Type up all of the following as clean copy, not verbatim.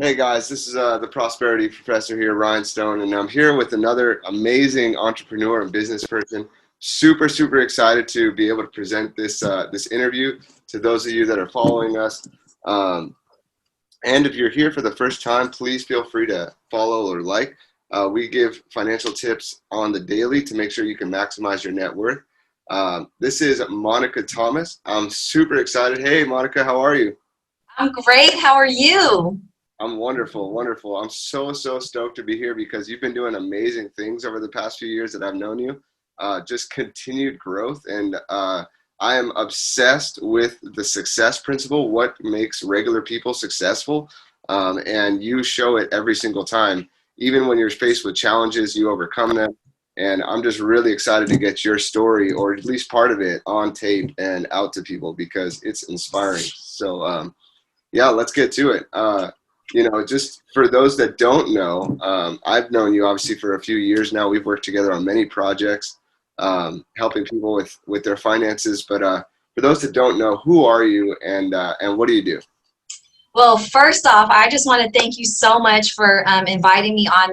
Hey guys, this is the Prosperity Professor here, Ryan Stone, and I'm here with another amazing entrepreneur and business person. Super excited to be able to present this interview to those of you that are following us. Um, and if you're here for the first time, please feel free to follow or like. We give financial tips on the daily to make sure you can maximize your net worth. This is Monica Thomas. I'm super excited. Hey, Monica, how are you? I'm great. How are you? I'm wonderful. I'm so stoked to be here because you've been doing amazing things over the past few years that I've known you. Just continued growth, and I am obsessed with the success principle. What makes regular people successful? And you show it every single time. Even when you're faced with challenges, you overcome them. And I'm just really excited to get your story, or at least part of it, on tape and out to people because it's inspiring. So, yeah, let's get to it. Just for those that don't know, I've known you obviously for a few years now. We've worked together on many projects, helping people with their finances. But for those that don't know, who are you and what do you do? Well, first off, I just want to thank you so much for inviting me on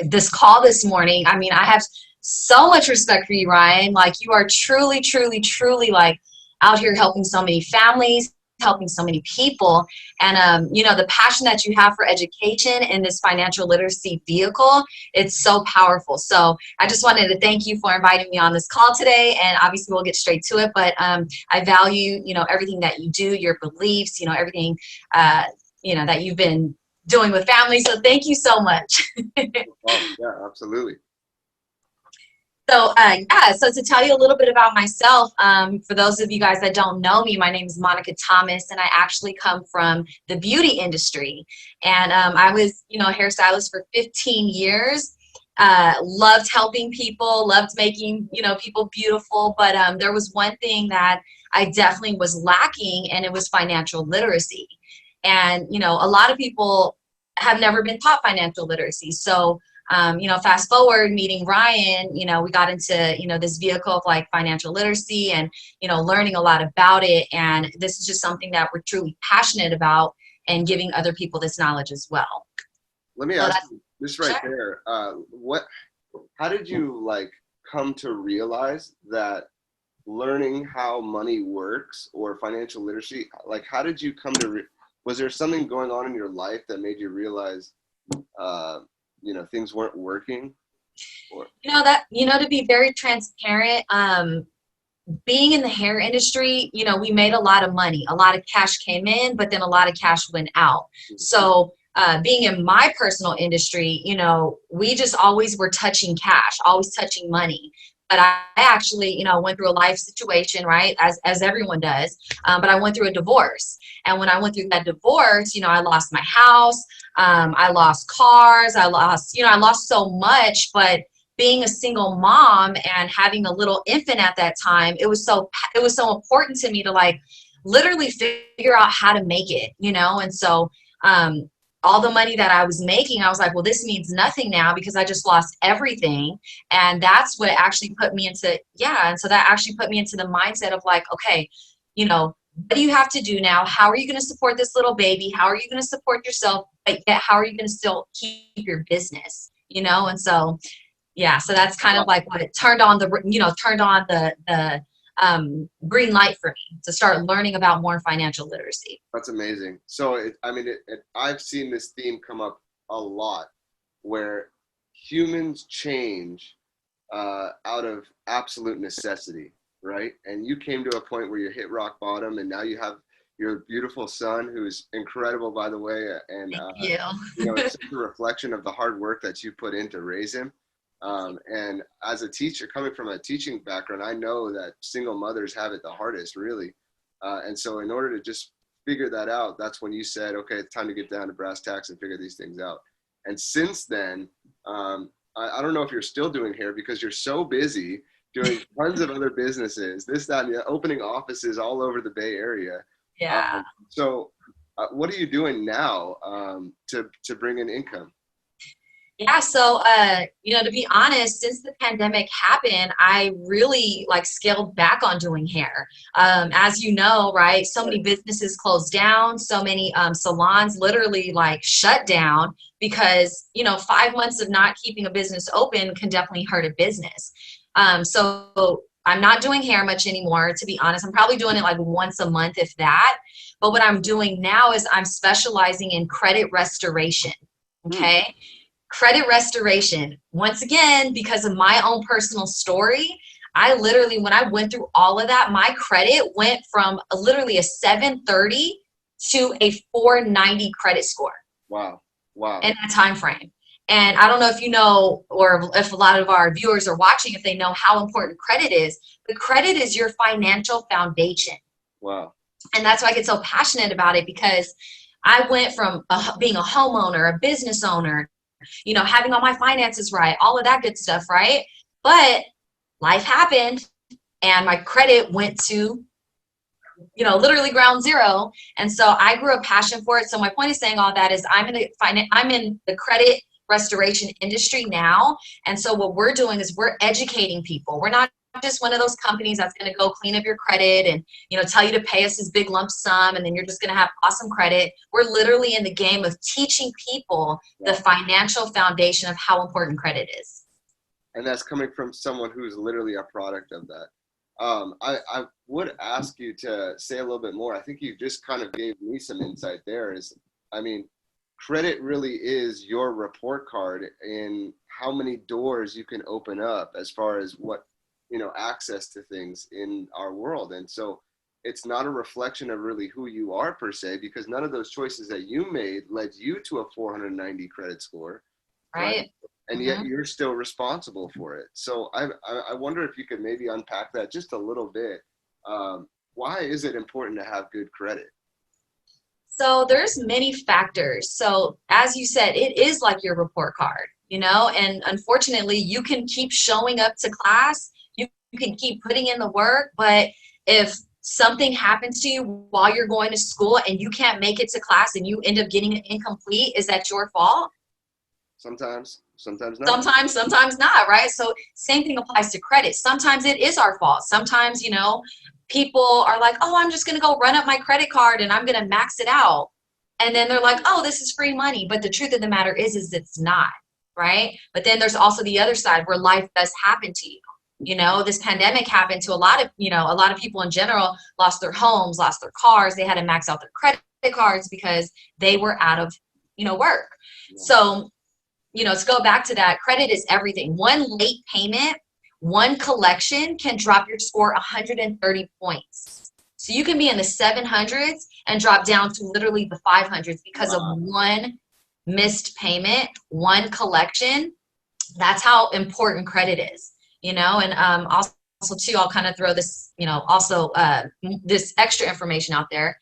this call this morning. I mean, I have so much respect for you, Ryan. Like, you are truly like out here helping so many families, helping so many people, and the passion that you have for education in this financial literacy vehicle, it's so powerful. So I just wanted to thank you for inviting me on this call today, and obviously we'll get straight to it. But I value, everything that you do, your beliefs, everything, that you've been doing with family. So thank you so much. Oh, yeah, absolutely. So to tell you a little bit about myself, for those of you guys that don't know me, my name is Monica Thomas, and I actually come from the beauty industry. And I was, a hairstylist for 15 years. Loved helping people, loved making, people beautiful. But there was one thing that I definitely was lacking, and it was financial literacy. And, a lot of people have never been taught financial literacy. So fast forward meeting Ryan, we got into, this vehicle of like financial literacy and, learning a lot about it. And this is just something that we're truly passionate about and giving other people this knowledge as well. Let me So ask that's you this right sure. there. How did you like come to realize that learning how money works or financial literacy, like how did you come to was there something going on in your life that made you realize uh, things weren't working? Or To be very transparent, being in the hair industry, we made a lot of money. A lot of cash came in, but then a lot of cash went out. So being in my personal industry, we just always were touching cash, always touching money. But I actually, went through a life situation, right, as everyone does. But I went through a divorce. And when I went through that divorce, I lost my house. I lost cars. I lost so much. But being a single mom and having a little infant at that time, it was so important to me to like literally figure out how to make it, and so all the money that I was making, I was like, well, this means nothing now because I just lost everything. And that's what actually put me into, yeah. And so that actually put me into the mindset of like, okay, what do you have to do now? How are you going to support this little baby? How are you going to support yourself? But yet, how are you going to still keep your business? And so yeah, so that's kind of like what it turned on the green light for me to start learning about more financial literacy. That's amazing. So, I've seen this theme come up a lot where humans change out of absolute necessity, right? And you came to a point where you hit rock bottom, and now you have your beautiful son, who's incredible, by the way, and Thank you. it's such a reflection of the hard work that you put in to raise him. And as a teacher, coming from a teaching background, I know that single mothers have it the hardest, really. And so, in order to just figure that out, that's when you said, "Okay, it's time to get down to brass tacks and figure these things out." And since then, I don't know if you're still doing hair because you're so busy doing tons of other businesses, this, that, and the opening offices all over the Bay Area. Yeah. So, what are you doing now to bring in income? Yeah, so to be honest, since the pandemic happened, I really like scaled back on doing hair. As you know, right, so many businesses closed down, so many salons literally like shut down because 5 months of not keeping a business open can definitely hurt a business. So I'm not doing hair much anymore, to be honest. I'm probably doing it like once a month, if that. But what I'm doing now is I'm specializing in credit restoration. Hmm. Okay. Credit restoration, once again, because of my own personal story, I literally, when I went through all of that, my credit went from literally a 730 to a 490 credit score Wow. Wow. in that time frame. And I don't know if you know, or if a lot of our viewers are watching, if they know how important credit is. But credit is your financial foundation. Wow. And that's why I get so passionate about it, because I went from being a homeowner, a business owner, having all my finances right, all of that good stuff, right? But life happened and my credit went to, literally ground zero. And so I grew a passion for it. So my point of saying all that is I'm in the credit restoration industry now. And so what we're doing is we're educating people. We're not just one of those companies that's going to go clean up your credit and tell you to pay us this big lump sum and then you're just going to have awesome credit. We're literally in the game of teaching people the financial foundation of how important credit is. And that's coming from someone who's literally a product of that. I would ask you to say a little bit more. I think you just kind of gave me some insight there. I mean, credit really is your report card in how many doors you can open up as far as what, access to things in our world. And so it's not a reflection of really who you are per se, because none of those choices that you made led you to a 490 credit score, right? Right. And yet Mm-hmm. you're still responsible for it. So I wonder if you could maybe unpack that just a little bit. Why is it important to have good credit? So there's many factors. So as you said, it is like your report card, and unfortunately you can keep showing up to class, you can keep putting in the work, but if something happens to you while you're going to school and you can't make it to class and you end up getting it incomplete, is that your fault? Sometimes not. Sometimes not, right? So same thing applies to credit. Sometimes it is our fault. Sometimes, people are like, oh, I'm just going to go run up my credit card and I'm going to max it out. And then they're like, oh, this is free money. But the truth of the matter is it's not, right? But then there's also the other side where life does happen to you. This pandemic happened to a lot of people in general, lost their homes, lost their cars. They had to max out their credit cards because they were out of, work. So to go back to that, credit is everything. One late payment, one collection can drop your score 130 points. So you can be in the 700s and drop down to literally the 500s because of Wow. one missed payment, one collection. That's how important credit is, and also too, I'll kind of throw this, also this extra information out there.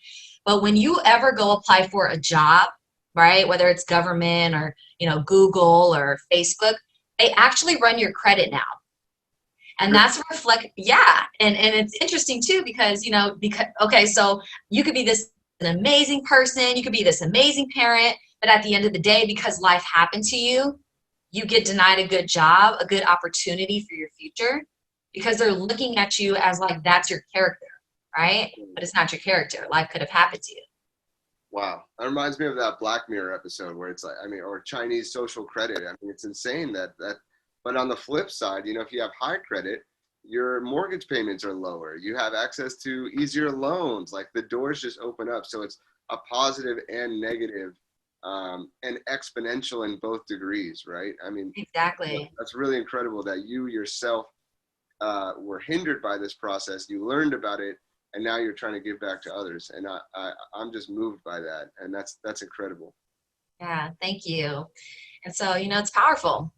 But when you ever go apply for a job, right, whether it's government or, Google or Facebook, they actually run your credit now. And that's yeah. And it's interesting too, because, okay, so you could be an amazing person, you could be this amazing parent, but at the end of the day, because life happened to you, you get denied a good job, a good opportunity for your future, because they're looking at you as like that's your character, right? But it's not your character. Life could have happened to you. Wow. That reminds me of that Black Mirror episode where it's like, I mean, or Chinese social credit. I mean, it's insane but on the flip side, if you have high credit, your mortgage payments are lower. You have access to easier loans. Like the doors just open up. So it's a positive and negative, and exponential in both degrees, right? I mean, Exactly. that's really incredible that you yourself were hindered by this process. You learned about it, and now you're trying to give back to others. And I'm just moved by that, and that's incredible. Yeah, thank you. And so, it's powerful.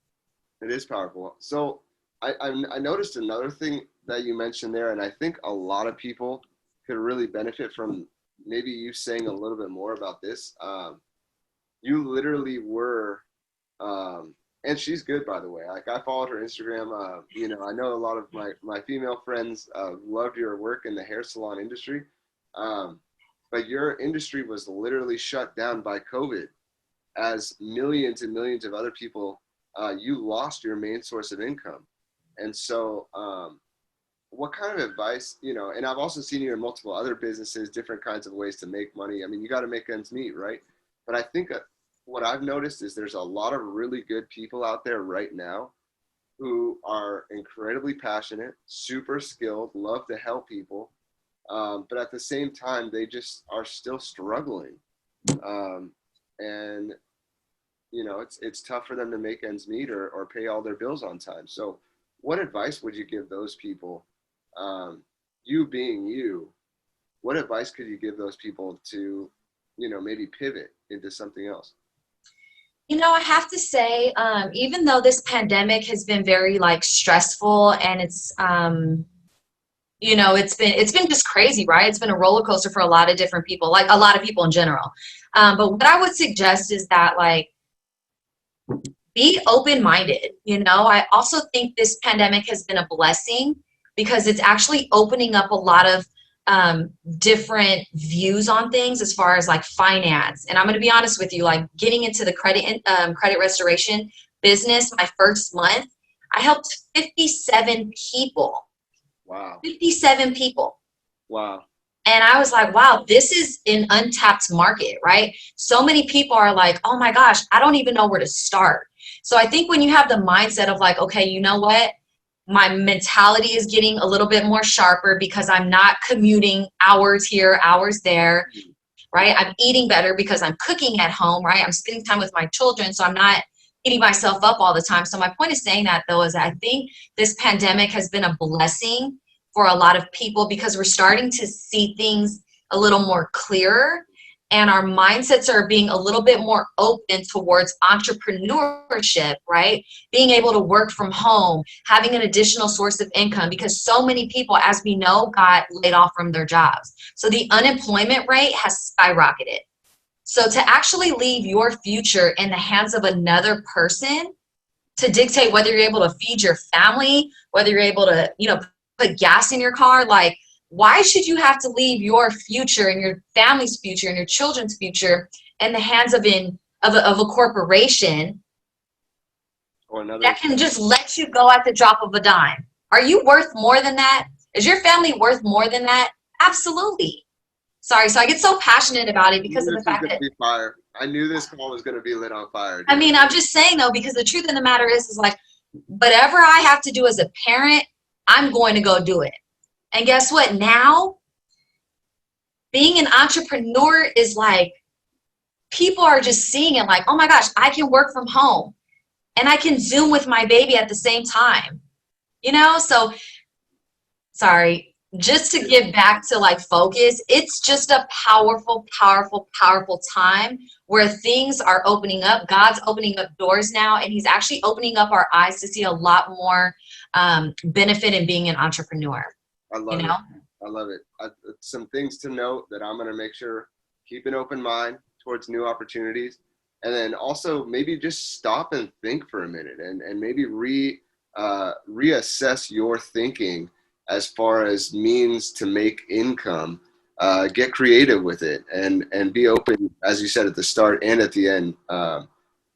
It is powerful. So I noticed another thing that you mentioned there, and I think a lot of people could really benefit from maybe you saying a little bit more about this. You literally were, and she's good, by the way. Like I followed her Instagram. I know a lot of my female friends loved your work in the hair salon industry, but your industry was literally shut down by COVID, as millions and millions of other people you lost your main source of income. And so, what kind of advice, and I've also seen you in multiple other businesses, different kinds of ways to make money. I mean, you got to make ends meet, right? But I think what I've noticed is there's a lot of really good people out there right now who are incredibly passionate, super skilled, love to help people. But at the same time, they just are still struggling. And it's tough for them to make ends meet or pay all their bills on time. So what advice would you give those people? You being you, what advice could you give those people to, maybe pivot into something else? I have to say, even though this pandemic has been very like stressful and it's been just crazy, right? It's been a roller coaster for a lot of different people, like a lot of people in general. But what I would suggest is that like be open-minded. I also think this pandemic has been a blessing because it's actually opening up a lot of different views on things as far as like finance. And I'm going to be honest with you, like getting into the credit restoration business, my first month, I helped 57 people. Wow. 57 people. Wow. And I was like, wow, this is an untapped market, right? So many people are like, oh my gosh, I don't even know where to start. So I think when you have the mindset of like, okay, you know what? My mentality is getting a little bit more sharper because I'm not commuting hours here, hours there, right? I'm eating better because I'm cooking at home, right? I'm spending time with my children, so I'm not eating myself up all the time. So my point of saying that, though, is I think this pandemic has been a blessing for a lot of people because we're starting to see things a little more clearer, and our mindsets are being a little bit more open towards entrepreneurship, right? Being able to work from home, having an additional source of income, because so many people, as we know, got laid off from their jobs. So the unemployment rate has skyrocketed. So to actually leave your future in the hands of another person to dictate whether you're able to feed your family, whether you're able to, put gas in your car, like, why should you have to leave your future and your family's future and your children's future in the hands of a corporation Or another that can just let you go at the drop of a dime? Are you worth more than that? Is your family worth more than that? Absolutely. Sorry, so I get so passionate about it because of the fact that fire. I knew this call was going to be lit on fire. I mean, I'm just saying though, because the truth of the matter is like, whatever I have to do as a parent, I'm going to go do it. And guess what? Now, being an entrepreneur is like, people are just seeing it like, oh my gosh, I can work from home and I can Zoom with my baby at the same time. So sorry, just to get back to like focus, it's just a powerful, powerful, powerful time where things are opening up. God's opening up doors now, and he's actually opening up our eyes to see a lot more benefit in being an entrepreneur. I love it. I love it. Some things to note that I'm going to make sure, keep an open mind towards new opportunities. And then also maybe just stop and think for a minute and maybe reassess your thinking as far as means to make income. Get creative with it and be open, as you said at the start and at the end,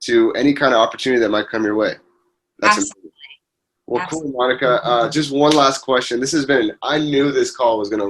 to any kind of opportunity that might come your way. That's Absolutely. amazing. Well, cool, Monica. Just one last question. I knew this call was going to